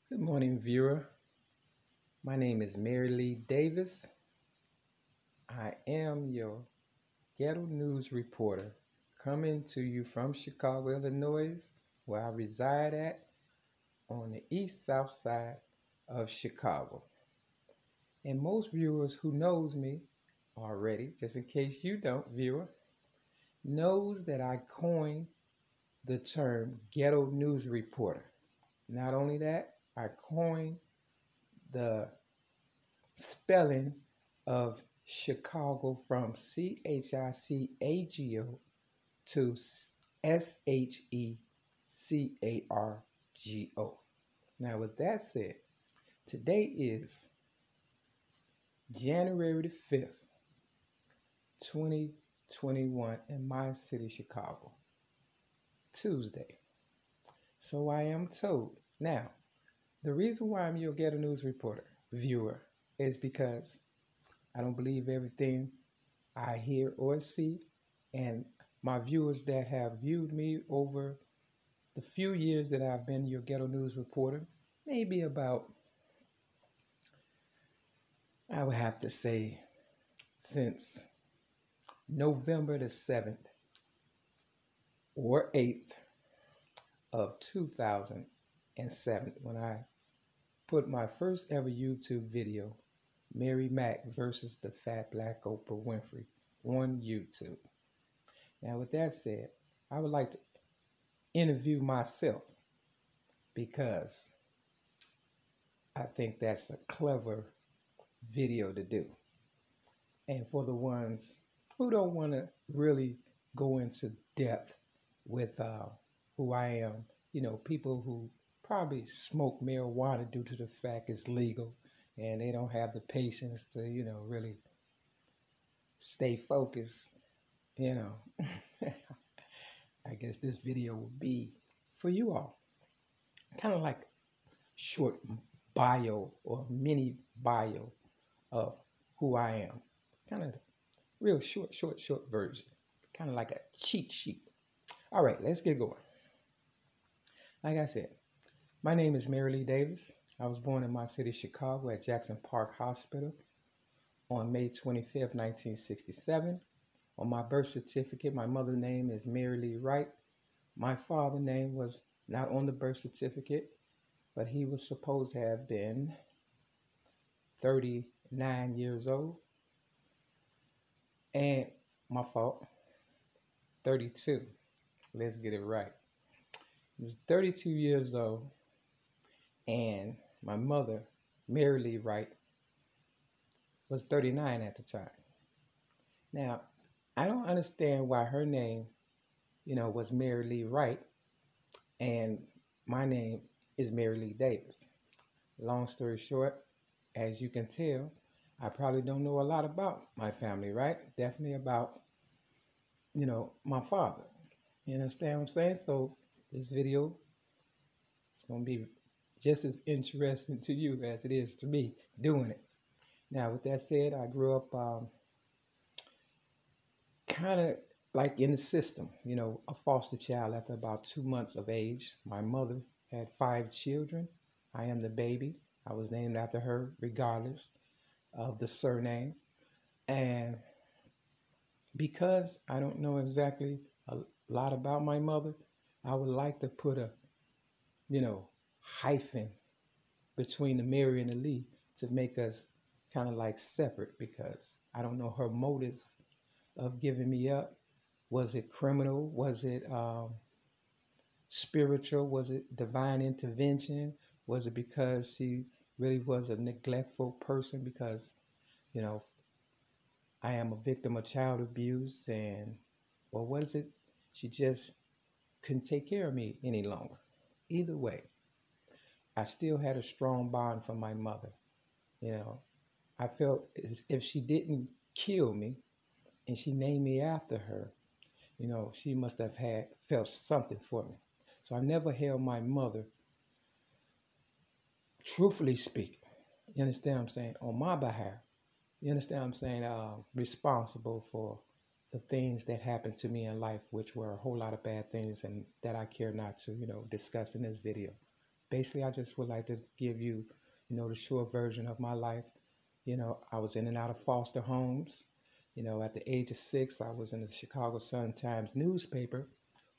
Good morning, viewer. My name is Mary Lee Davis. I am your ghetto news reporter coming to you from Chicago, Illinois, where I reside at on the east-south side of Chicago. And most viewers who knows me already, just in case you don't, viewer, knows that I coined the term ghetto news reporter. Not only that, I coined the spelling of Chicago from Chicago to Shecargo. Now, with that said, today is January the 5th, 2021 in my city, Chicago, Tuesday. So I am told. Now, the reason why I'm your ghetto news reporter, viewer, is because I don't believe everything I hear or see, and my viewers that have viewed me over the few years that I've been your ghetto news reporter, maybe about, I would have to say, since November the 7th or 8th of 2007, when I put my first ever YouTube video, MAERE-MAK versus the fat black Oprah Winfrey, on YouTube. Now, with that said, I would like to interview myself because I think that's a clever video to do. And for the ones who don't want to really go into depth with who I am, people who probably smoke marijuana due to the fact it's legal, and they don't have the patience to, really stay focused, I guess this video will be for you all. Kind of like short bio or mini bio of who I am. Kind of real short version. Kind of like a cheat sheet. All right, let's get going. Like I said, my name is Mary Lee Davis. I was born in my city, Chicago, at Jackson Park Hospital on May 25th, 1967. On my birth certificate, my mother's name is Mary Lee Wright. My father's name was not on the birth certificate, but he was supposed to have been 39 years old. And my fault, 32. Let's get it right. He was 32 years old, and my mother, Mary Lee Wright, was 39 at the time. Now, I don't understand why her name, was Mary Lee Wright, and my name is Mary Lee Davis. Long story short, as you can tell, I probably don't know a lot about my family, right? Definitely about, my father. You understand what I'm saying? So this video is going to be just as interesting to you as it is to me doing it. Now, with that said, I grew up kind of like in the system, a foster child after about 2 months of age. My mother had 5 children. I am the baby. I was named after her regardless of the surname. And because I don't know exactly a lot about my mother, I would like to put a, hyphen between the Mary and the Lee to make us kind of like separate, because I don't know her motives of giving me up. Was it criminal? Was it spiritual? Was it divine intervention? Was it because she really was a neglectful person? Because, I am a victim of child abuse, or was it she just couldn't take care of me any longer? Either way, I still had a strong bond from my mother. I felt as if she didn't kill me and she named me after her, she must have felt something for me. So I never held my mother, truthfully speaking, you understand what I'm saying, on my behalf. You understand what I'm saying? Responsible for the things that happened to me in life, which were a whole lot of bad things and that I care not to, discuss in this video. basically, I just would like to give you, the short version of my life. I was in and out of foster homes. At the age of 6, I was in the Chicago Sun-Times newspaper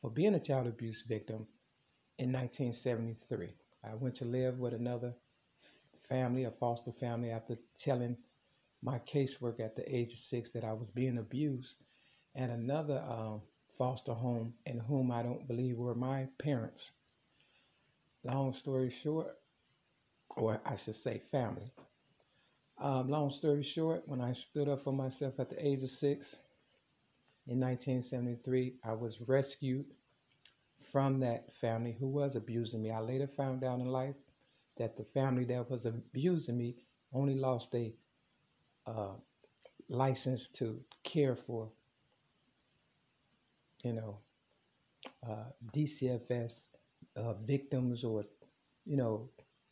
for being a child abuse victim in 1973. I went to live with another family, a foster family, after telling my casework at the age of 6 that I was being abused, and another foster home in whom I don't believe were my parents. Long story short, or I should say family. Long story short, when I stood up for myself at the age of 6 in 1973, I was rescued from that family who was abusing me. I later found out in life that the family that was abusing me only lost a license to care for, DCFS victims, or,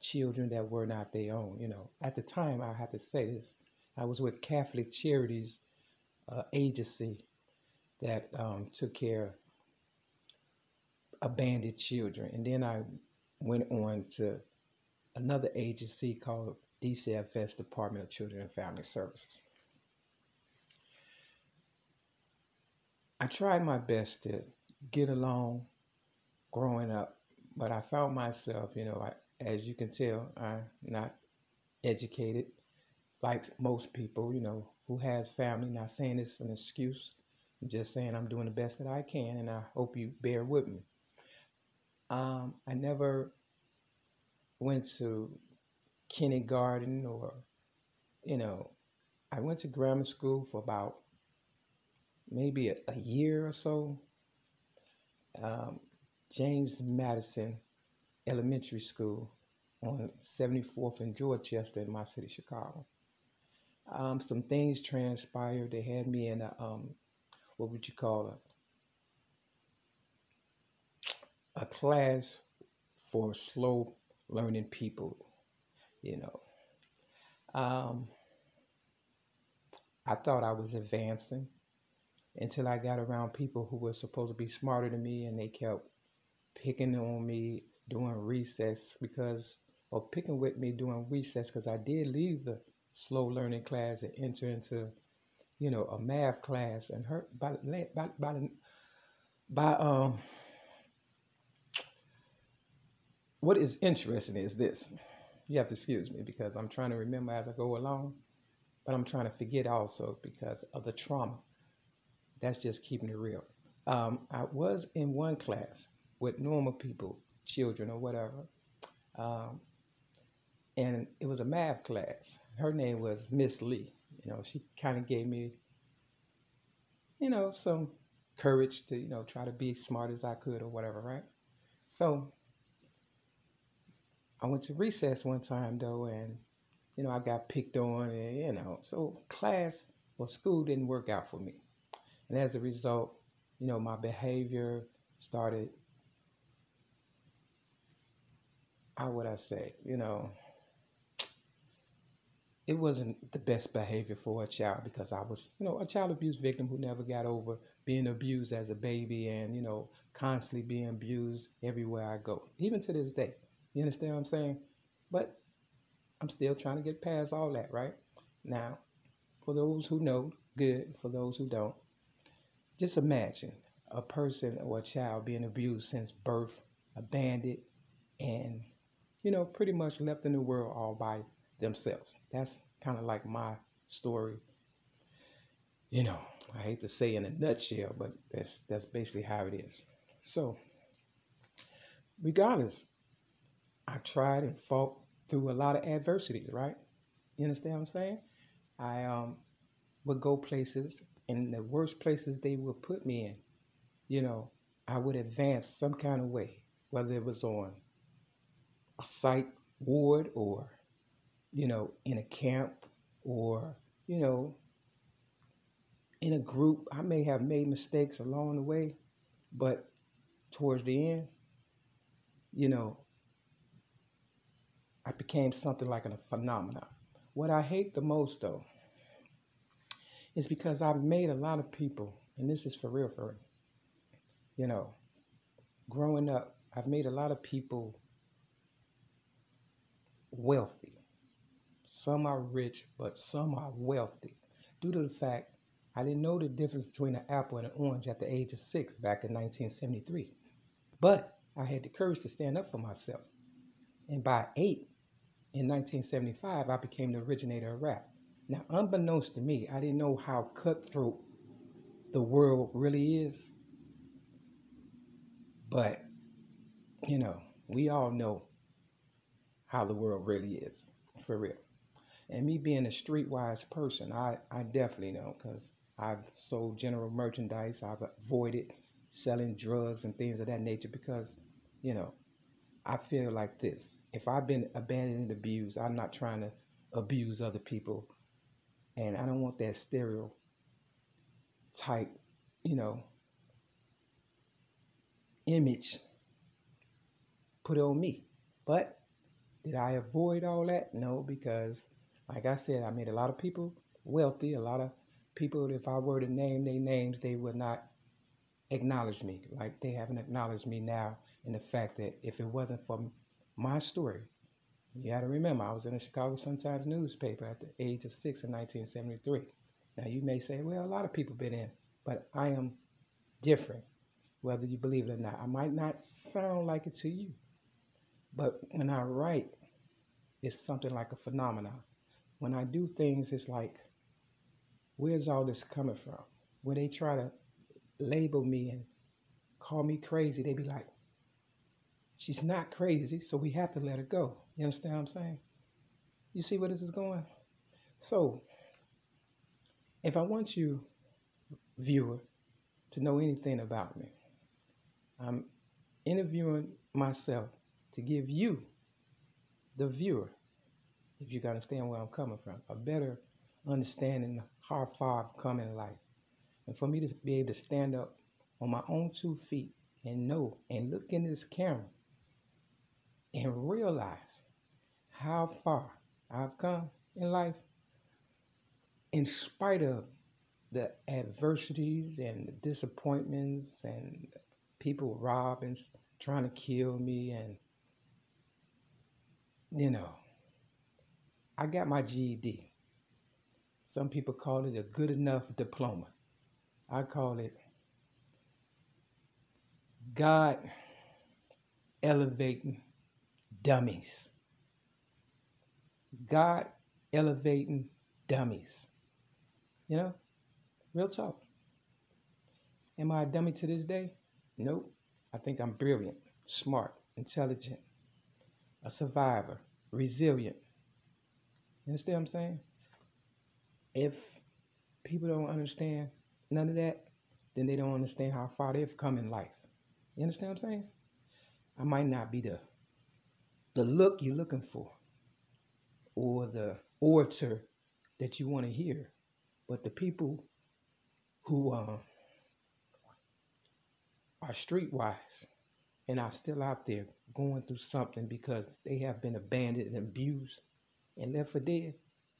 children that were not their own. At the time, I have to say this, I was with Catholic Charities agency that took care of abandoned children. And then I went on to another agency called DCFS, Department of Children and Family Services. I tried my best to get along growing up, but I found myself, as you can tell, I'm not educated like most people, who has family. Not saying it's an excuse. I'm just saying I'm doing the best that I can, and I hope you bear with me. I never went to kindergarten, or, I went to grammar school for about maybe a year or so. James Madison Elementary School on 74th and Dorchester in my city, Chicago. Some things transpired. They had me in a, what would you call a class for slow learning people, I thought I was advancing until I got around people who were supposed to be smarter than me, and they kept picking on me during recess or picking with me during recess, because I did leave the slow learning class and enter into, a math class. And what is interesting is this. You have to excuse me because I'm trying to remember as I go along, but I'm trying to forget also because of the trauma. That's just keeping it real. I was in one class with normal people, children or whatever, and it was a math class. Her name was Miss Lee. She kind of gave me, some courage to, try to be smart as I could or whatever, right? So I went to recess one time though, and, I got picked on, and, so school didn't work out for me. And as a result, my behavior started, how would I say, it wasn't the best behavior for a child, because I was, a child abuse victim who never got over being abused as a baby, and, constantly being abused everywhere I go, even to this day. You understand what I'm saying? But I'm still trying to get past all that, right? Now, for those who know, good. For those who don't, just imagine a person or a child being abused since birth, abandoned, and, pretty much left in the world all by themselves. That's kind of like my story. I hate to say in a nutshell, but that's basically how it is. So, regardless, I tried and fought through a lot of adversities, right? You understand what I'm saying? I would go places, and the worst places they would put me in, I would advance some kind of way, whether it was on a psych ward, or, in a camp, or, in a group. I may have made mistakes along the way, but towards the end, I became something like a phenomenon. What I hate the most, though, is because I've made a lot of people, and this is for real, growing up, I've made a lot of people wealthy. Some are rich, but some are wealthy. Due to the fact I didn't know the difference between an apple and an orange at the age of 6 back in 1973. But I had the courage to stand up for myself. And by 8 in 1975, I became the originator of rap. Now, unbeknownst to me, I didn't know how cutthroat the world really is. But, you know, we all know how the world really is, for real. And me being a streetwise person, I definitely know, because I've sold general merchandise. I've avoided selling drugs and things of that nature because, you know, I feel like this. If I've been abandoned and abused, I'm not trying to abuse other people. And I don't want that stereotype, you know, image put on me. But did I avoid all that? No, because like I said, I made a lot of people wealthy. A lot of people, if I were to name their names, they would not acknowledge me like they haven't acknowledged me now. And the fact that if it wasn't for my story, you got to remember, I was in the Chicago Sun-Times newspaper at the age of 6 in 1973. Now you may say, well, a lot of people been in, but I am different, whether you believe it or not. I might not sound like it to you, but when I write, it's something like a phenomenon. When I do things, it's like, where's all this coming from? When they try to label me and call me crazy, they be like, she's not crazy, so we have to let her go. You understand what I'm saying? You see where this is going? So, if I want you, viewer, to know anything about me, I'm interviewing myself to give you, the viewer, if you can understand where I'm coming from, a better understanding of how far I've come in life. And for me to be able to stand up on my own 2 feet and know and look in this camera and realize how far I've come in life in spite of the adversities and the disappointments and people robbing, trying to kill me. And, you know, I got my GED. Some people call it a good enough diploma. I call it God elevating dummies. God elevating dummies. You know, real talk. Am I a dummy to this day? Nope. I think I'm brilliant, smart, intelligent, a survivor, resilient. You understand what I'm saying? If people don't understand none of that, then they don't understand how far they've come in life. You understand what I'm saying? I might not be the look you're looking for or the orator that you want to hear, but the people who are streetwise and are still out there going through something because they have been abandoned and abused and left for dead,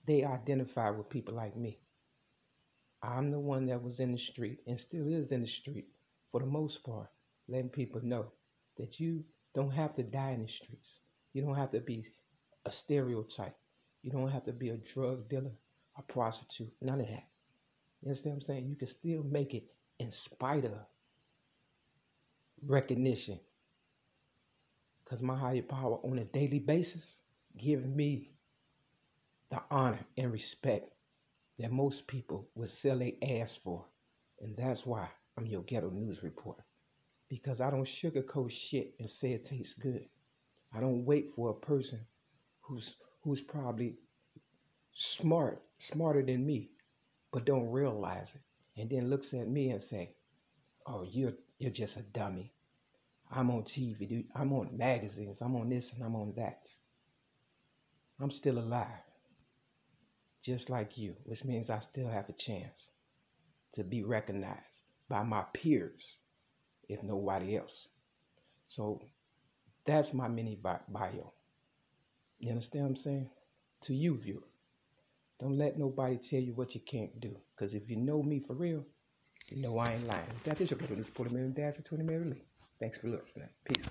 they identify with people like me. I'm the one that was in the street and still is in the street for the most part, letting people know that you don't have to die in the streets. You don't have to be a stereotype. You don't have to be a drug dealer, a prostitute, none of that. You understand what I'm saying? You can still make it in spite of recognition. Because my higher power on a daily basis gives me the honor and respect that most people would sell their ass for. And that's why I'm your ghetto news reporter. Because I don't sugarcoat shit and say it tastes good. I don't wait for a person who's probably smarter than me, but don't realize it. And then looks at me and say, oh, you're just a dummy. I'm on TV, dude. I'm on magazines. I'm on this and I'm on that. I'm still alive. Just like you, which means I still have a chance to be recognized by my peers, if nobody else. So that's my mini bio. You understand what I'm saying? To you, viewer. Don't let nobody tell you what you can't do. Because if you know me for real, you know I ain't lying. That is your brother, Mr. Puerto Dads for 20 Mary Lee. Thanks for listening. Peace.